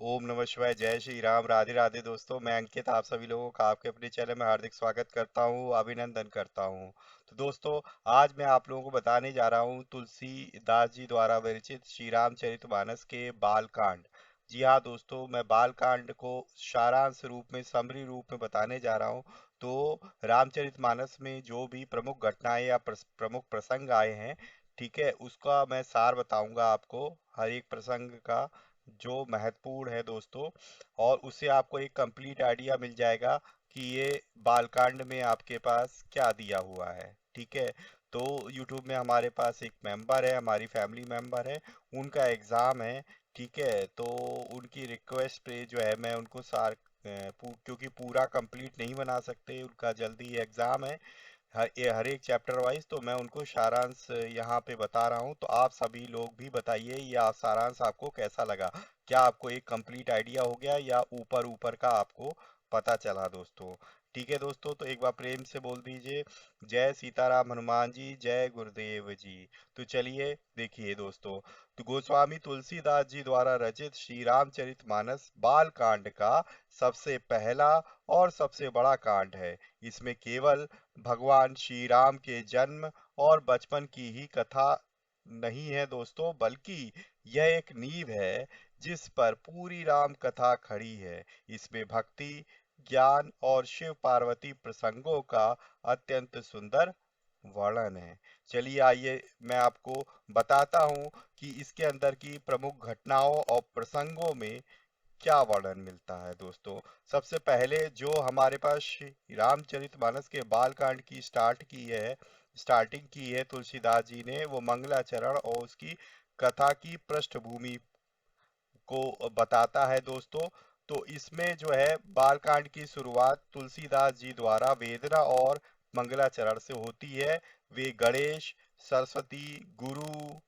ओम नमः शिवाय। जय श्री राम। राधे राधे दोस्तों, मैं अंकित आप सभी लोगों का आपके अपने चैनल में हार्दिक स्वागत करता हूँ, अभिनंदन करता हूँ। तो दोस्तों, आज मैं आप लोगों को बताने जा रहा हूँ तुलसीदास जी द्वारा विरचित श्री रामचरितमानस के बाल कांड। जी हाँ दोस्तों, मैं बाल कांड को सारांश रूप में, समरी रूप में बताने जा रहा हूँ। तो रामचरितमानस में जो भी प्रमुख घटनाएं या प्रमुख प्रसंग आए हैं, ठीक है, उसका मैं सार बताऊंगा आपको, हर एक प्रसंग का जो महत्वपूर्ण है दोस्तों। और उससे आपको एक कंप्लीट आइडिया मिल जाएगा कि ये बालकांड में आपके पास क्या दिया हुआ है। ठीक है। तो YouTube में हमारे पास एक मेंबर है, हमारी फैमिली मेंबर है, उनका एग्ज़ाम है। ठीक है। तो उनकी रिक्वेस्ट पे जो है मैं उनको क्योंकि पूरा कंप्लीट नहीं बना सकते, उनका जल्दी एग्ज़ाम है, हर एक चैप्टर वाइज, तो मैं उनको सारांश यहाँ पे बता रहा हूँ। तो आप सभी लोग भी बताइए ये सारांश आपको कैसा लगा। क्या आपको एक कंप्लीट आइडिया हो गया या ऊपर ऊपर का आपको पता चला दोस्तों। ठीक है दोस्तों, तो एक बार प्रेम से बोल दीजिए जय सीताराम हनुमान जी, जय गुरुदेव जी। तो चलिए देखिए दोस्तों, तो गोस्वामी तुलसीदास जी द्वारा रचित श्री रामचरितमानस बाल कांड का सबसे पहला और सबसे बड़ा कांड है। इसमें केवल भगवान श्री राम के जन्म और बचपन की ही कथा नहीं है दोस्तों, बल्कि यह एक नींव है जिस पर पूरी राम कथा खड़ी है। इसमें भक्ति, ज्ञान और शिव पार्वती प्रसंगों का अत्यंत सुंदर वर्णन है। चलिए आइए मैं आपको बताता हूँ कि इसके अंदर की प्रमुख घटनाओं और प्रसंगों में क्या वर्णन मिलता है दोस्तों। सबसे पहले जो हमारे पास श्री रामचरितमानस के बाल कांड की स्टार्टिंग की है तुलसीदास जी ने, वो मंगलाचरण और उसकी कथा की पृष्ठभूमि को बताता है दोस्तों। तो इसमें जो है बाल कांड की शुरुआत तुलसीदास जी द्वारा वेदना और मंगलाचरण से होती है। वे गणेश, सरस्वती, गुरु,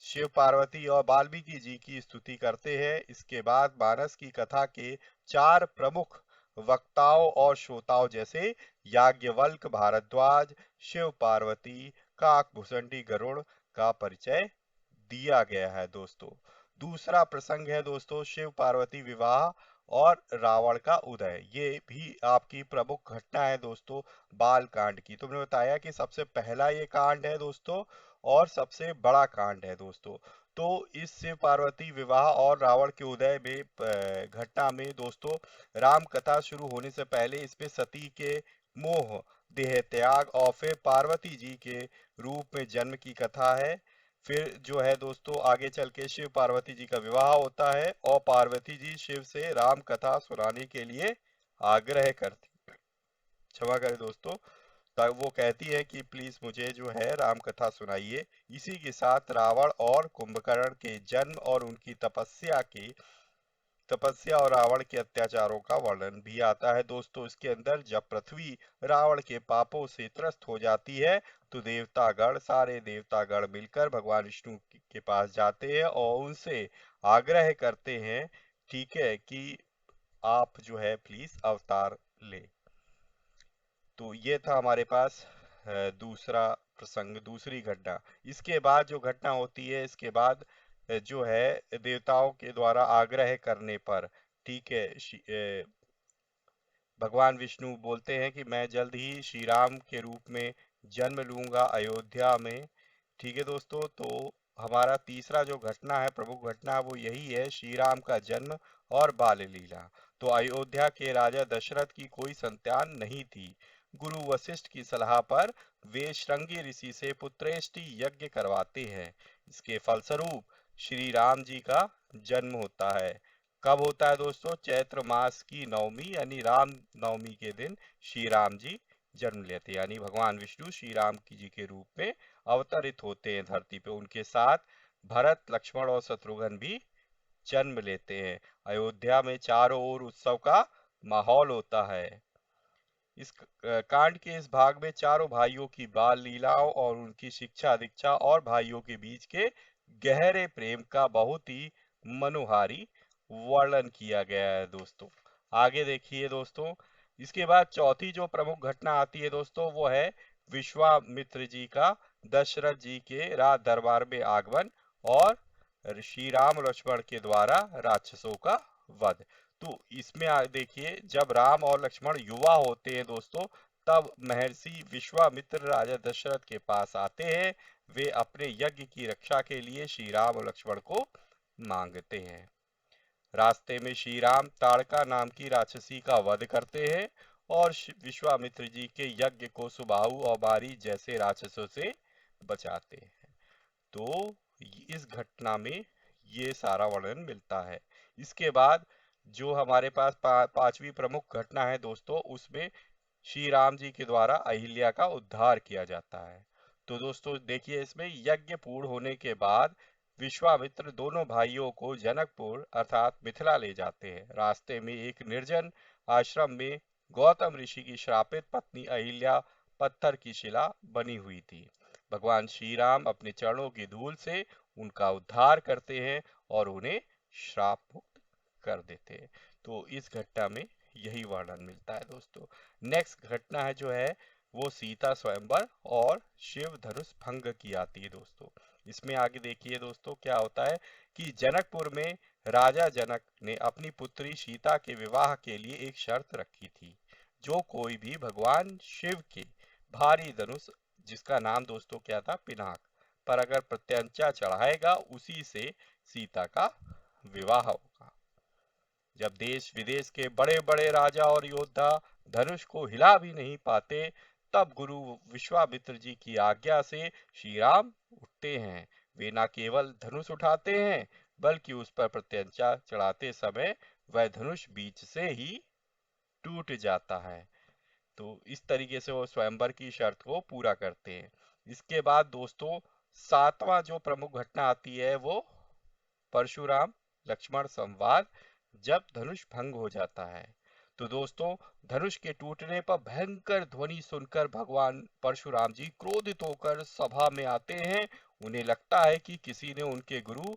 शिव पार्वती और वाल्मीकि जी की स्तुति करते हैं। इसके बाद मानस की कथा के चार प्रमुख वक्ताओं और श्रोताओं जैसे याज्ञवल्क भारद्वाज, शिव पार्वती, काकभूषणी गरुड़ का परिचय दिया गया है दोस्तों। दूसरा प्रसंग है दोस्तों शिव पार्वती विवाह और रावण का उदय। ये भी आपकी प्रमुख घटना है दोस्तों बाल कांड की। तुमने बताया कि सबसे पहला ये कांड है दोस्तों और सबसे बड़ा कांड है दोस्तों। तो इस शिव पार्वती विवाह और रावण के उदय में घटना में दोस्तों, राम कथा शुरू होने से पहले इसमें सती के मोह, देह त्याग और फिर पार्वती जी के रूप में जन्म की कथा है। फिर जो है दोस्तों आगे चल के शिव पार्वती जी का विवाह होता है और पार्वती जी शिव से राम कथा सुनाने के लिए आग्रह करती, क्षमा करें दोस्तों, तब वो कहती है कि प्लीज मुझे जो है राम कथा सुनाइए। इसी के साथ रावण और कुंभकर्ण के जन्म और उनकी तपस्या और रावण के अत्याचारों का वर्णन भी आता है दोस्तों इसके अंदर। जब पृथ्वी रावण के पापों से त्रस्त हो जाती है, तो सारे देवतागण मिलकर भगवान विष्णु के पास जाते हैं और उनसे आग्रह करते हैं, ठीक है, कि आप जो है प्लीज अवतार ले। तो ये था हमारे पास दूसरा प्रसंग, दूसरी घटना। इसके बाद जो घटना होती है, इसके बाद जो है देवताओं के द्वारा आग्रह करने पर, ठीक है, भगवान विष्णु बोलते हैं कि मैं जल्द ही श्री राम के रूप में जन्म लूंगा अयोध्या में। ठीक है दोस्तों, तो हमारा तीसरा जो घटना है, प्रमुख घटना, वो यही है श्री राम का जन्म और बाल लीला। तो अयोध्या के राजा दशरथ की कोई संतान नहीं थी। गुरु वशिष्ठ की सलाह पर वे श्रृंगी ऋषि से पुत्रेष्टि यज्ञ करवाते हैं। इसके फलस्वरूप श्री राम जी का जन्म होता है। कब होता है दोस्तों? चैत्र मास की नवमी यानी राम नवमी के दिन श्री राम जी जन्म लेते हैं, यानी भगवान विष्णु श्री राम की जी के रूप में अवतरित होते हैं धरती पे। उनके साथ भरत, लक्ष्मण और शत्रुघ्न भी जन्म लेते हैं। अयोध्या में चारों ओर उत्सव का माहौल होता है। इस कांड के इस भाग में चारों भाइयों की बाल लीलाओं और उनकी शिक्षा दीक्षा और भाइयों के बीच के गहरे प्रेम का बहुत ही मनोहारी वर्णन किया गया है दोस्तों। आगे देखिए दोस्तों, इसके बाद चौथी जो प्रमुख घटना आती है दोस्तों, वो है विश्वामित्र जी का दशरथ जी के राज दरबार में आगमन और श्री राम लक्ष्मण के द्वारा राक्षसों का वध। तो इसमें देखिए, जब राम और लक्ष्मण युवा होते हैं दोस्तों, तब महर्षि विश्वामित्र राजा दशरथ के पास आते हैं। वे अपने यज्ञ की रक्षा के लिए श्री राम और लक्ष्मण को मांगते हैं। रास्ते में श्री राम ताड़का नाम की राक्षसी का वध करते हैं और विश्वामित्र जी के यज्ञ को सुबाहु और बारी जैसे राक्षसों से बचाते हैं। तो इस घटना में ये सारा वर्णन मिलता है। इसके बाद जो हमारे पास पांचवी प्रमुख घटना है दोस्तों, उसमें श्री राम जी के द्वारा अहिल्या का उद्धार किया जाता है। तो दोस्तों देखिए, इसमें यज्ञ पूर्ण होने के बाद विश्वामित्र दोनों भाइयों को जनकपुर अर्थात मिथिला ले जाते हैं। रास्ते में एक निर्जन आश्रम में गौतम ऋषि की श्रापित पत्नी अहिल्या पत्थर की शिला बनी हुई थी। भगवान श्री राम अपने चरणों की धूल से उनका उद्धार करते हैं और उन्हें श्राप मुक्त कर देते हैं। तो इस घटना में यही वर्णन मिलता है दोस्तों। नेक्स्ट घटना है जो है वो सीता स्वयंवर और शिव धनुष भंग की आती है दोस्तों। इसमें आगे देखिए दोस्तों क्या होता है कि जनकपुर में राजा जनक ने अपनी पुत्री सीता के विवाह के लिए एक शर्त रखी थी। जो कोई भी भगवान शिव के भारी धनुष, जिसका नाम दोस्तों क्या था, पिनाक, पर अगर प्रत्यंचा चढ़ाएगा, उसी से सीता का विवाह होगा। जब देश विदेश के बड़े बड़े राजा और योद्धा धनुष को हिला भी नहीं पाते, तब गुरु विश्वामित्र जी की आज्ञा से श्री राम उठते हैं। वे न केवल धनुष उठाते हैं, बल्कि उस पर प्रत्यंचा चढ़ाते समय वह धनुष बीच से ही टूट जाता है। तो इस तरीके से वो स्वयंवर की शर्त को पूरा करते हैं। इसके बाद दोस्तों सातवां जो प्रमुख घटना आती है वो परशुराम लक्ष्मण संवाद, जब धनुष भंग हो जाता है। तो दोस्तों धनुष के टूटने पर भयंकर ध्वनि सुनकर भगवान परशुराम जी क्रोधित होकर सभा में आते हैं। उन्हें लगता है कि किसी ने उनके गुरु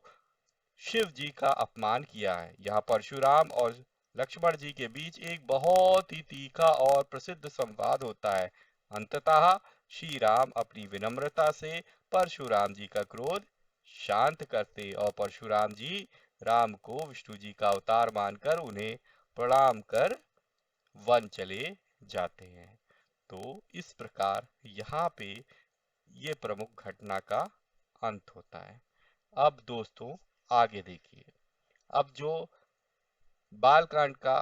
शिव जी का अपमान किया है। यहाँ परशुराम और लक्ष्मण जी के बीच एक बहुत ही तीखा और प्रसिद्ध संवाद होता है। अंततः श्री राम अपनी विनम्रता से परशुराम जी का क्रोध शांत करते और परशुराम जी राम को विष्णु जी का अवतार मानकर उन्हें प्रणाम कर वन चले जाते हैं। तो इस प्रकार यहाँ पे ये प्रमुख घटना का अंत होता है। अब दोस्तों आगे देखिए, अब जो बालकांड का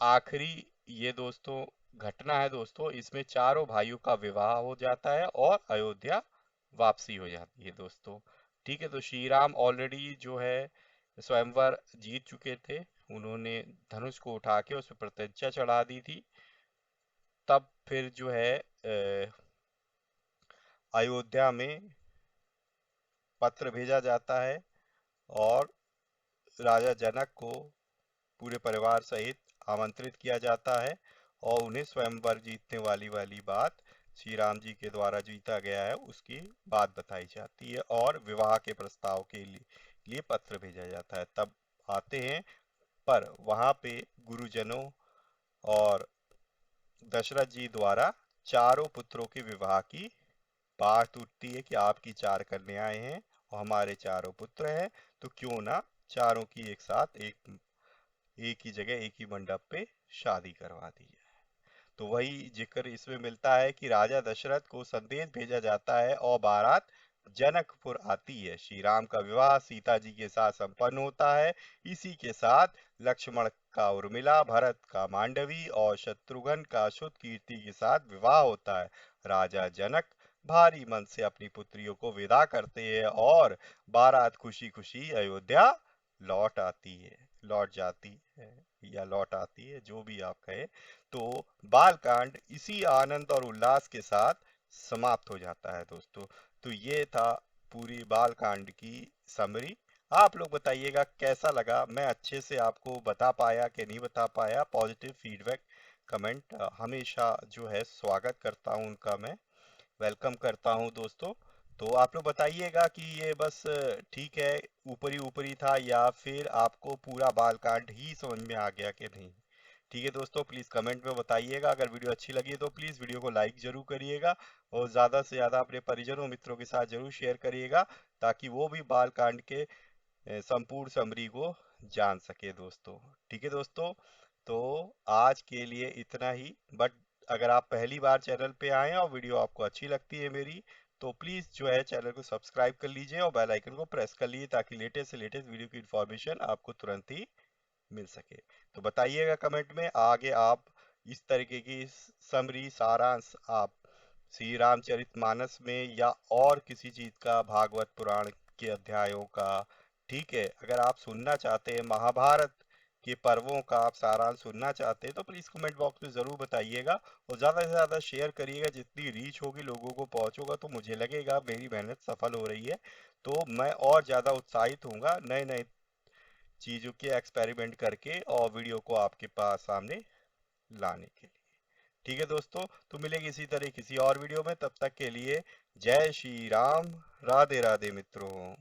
आखिरी ये दोस्तों घटना है दोस्तों, इसमें चारों भाइयों का विवाह हो जाता है और अयोध्या वापसी हो जाती है दोस्तों। ठीक है, तो श्री राम ऑलरेडी जो है स्वयंवर जीत चुके थे। उन्होंने धनुष को उठा के उस पर प्रतिज्ञा चढ़ा दी थी। तब फिर जो है अयोध्या में पत्र भेजा जाता है और राजा जनक को पूरे परिवार सहित आमंत्रित किया जाता है और उन्हें स्वयंवर जीतने वाली बात श्री राम जी के द्वारा जीता गया है उसकी बात बताई जाती है और विवाह के प्रस्ताव के लिए पत्र भेजा जाता है। तब आते हैं, पर वहां पे गुरुजनों और दशरथ जी द्वारा चारों पुत्रों के विवाह की बात उठती है कि आपकी चार कन्याएं हैं और हमारे चारों पुत्र हैं, तो क्यों ना चारों की एक साथ एक ही जगह एक ही मंडप पे शादी करवा दी जाए। तो वही जिक्र इसमें मिलता है कि राजा दशरथ को संदेश भेजा जाता है और बारात जनकपुर आती है। श्री राम का विवाह सीता जी के साथ संपन्न होता है। इसी के साथ लक्ष्मण का उर्मिला, भरत का मांडवी और शत्रुघ्न का शुद्ध कीर्ति के साथ विवाह होता है। राजा जनक भारी मन से अपनी पुत्रियों को विदा करते हैं और बारात खुशी खुशी अयोध्या लौट जाती है या लौट आती है, जो भी आप कहे। तो बालकांड इसी आनंद और उल्लास के साथ समाप्त हो जाता है दोस्तों। तो ये था पूरी बालकांड की समरी। आप लोग बताइएगा कैसा लगा, मैं अच्छे से आपको बता पाया कि नहीं बता पाया। पॉजिटिव फीडबैक कमेंट हमेशा जो है स्वागत करता हूं उनका, मैं वेलकम करता हूं दोस्तों। तो आप लोग बताइएगा कि ये बस ठीक है, ऊपरी ऊपरी था, या फिर आपको पूरा बालकांड ही समझ में आ गया कि नहीं। ठीक है दोस्तों, प्लीज़ कमेंट में बताइएगा। अगर वीडियो अच्छी लगी तो प्लीज़ वीडियो को लाइक जरूर करिएगा और ज़्यादा से ज़्यादा अपने परिजनों मित्रों के साथ जरूर शेयर करिएगा, ताकि वो भी बालकांड के संपूर्ण समरी को जान सके दोस्तों। ठीक है दोस्तों, तो आज के लिए इतना ही। बट अगर आप पहली बार चैनल पे आए हैं और वीडियो आपको अच्छी लगती है मेरी, तो प्लीज़ जो है चैनल को सब्सक्राइब कर लीजिए और बेल आइकन को प्रेस कर लीजिए, ताकि लेटेस्ट से लेटेस्ट वीडियो की इन्फॉर्मेशन आपको तुरंत ही मिल सके। तो बताइएगा कमेंट में आगे आप इस तरीके की समरी सारांश आप श्री रामचरितमानस में या और किसी चीज का, भागवत पुराण के अध्यायों का, ठीक है, अगर आप सुनना चाहते हैं महाभारत के पर्वों का आप सारांश सुनना चाहते हैं, तो प्लीज कमेंट बॉक्स में जरूर बताइएगा और ज्यादा से ज्यादा शेयर करिएगा। जितनी रीच होगी, लोगों को पहुंचोगा, तो मुझे लगेगा मेरी मेहनत सफल हो रही है। तो मैं और ज्यादा उत्साहित होऊंगा नए नए चीजों के एक्सपेरिमेंट करके और वीडियो को आपके पास सामने लाने के लिए। ठीक है दोस्तों, तो मिलेंगे इसी तरह किसी और वीडियो में। तब तक के लिए जय श्री राम, राधे राधे मित्रों।